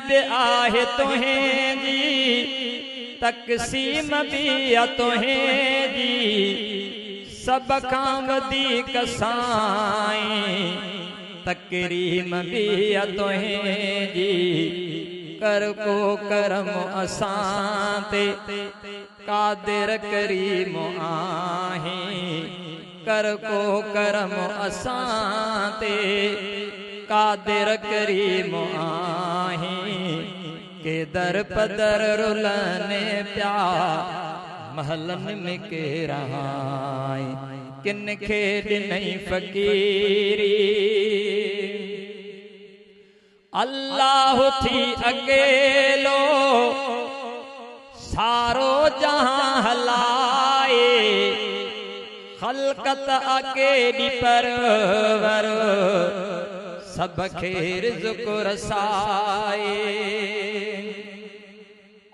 नसीब आहे तुहें जी, तक़सीम भी आ तुहें जी, सब खां वधीक साईं तकरीम भी आ तुहें जी। कर को करम असां ते कादिर करीम आहे, कर को करम असां ते कादिर करीम आहे। के दर पदर रुलने प्या महलन में के रहाई, किन खे ॾिनई फ़कीरी। अल्लाह थी अकेलो सारो जहां हलाए, खलकत अकेली परवर सब खेर रिज़्क़ रसाए।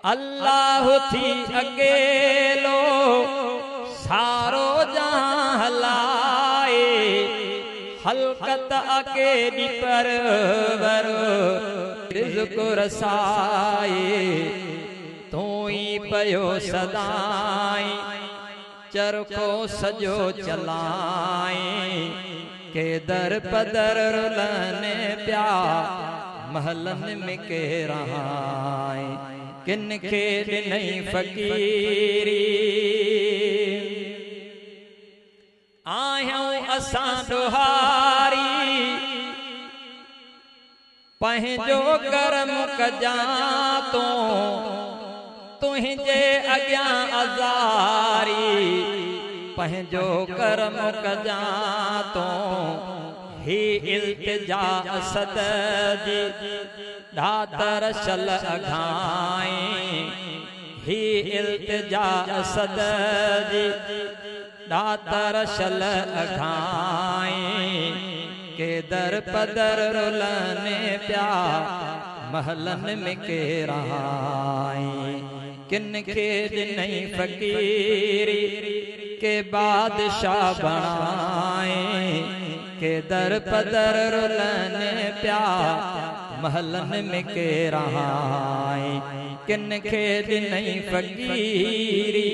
अल्लाह थी अकेलो सारो जहां हलाए, खलकत अकेली परवर रिज़्क़ रसाए। तू ही पयो सदाई चरखो सजो चलाए, के दर पदर रुलने प्या महलन में के रहाई, किन खे ॾिनई फ़कीरी। आहियूं असां ॾोहारी पंहिंजो करम कजां तो, तुंहिंजे अॻियां अज़ारी पंहिंजो करम कजां तो। ही इल्तिजा असद जी दातर शल अघाई, ही इल्तिजा असद जी दातर शल अघाई। के दर पदर रुलने प्या महलन में के रहाई, किन खे ॾिनई फ़कीरी के बादशाह बणाए। के दर पदर रुलने प्या महलन में के रहाई, किन खे ॾिनई फ़कीरी।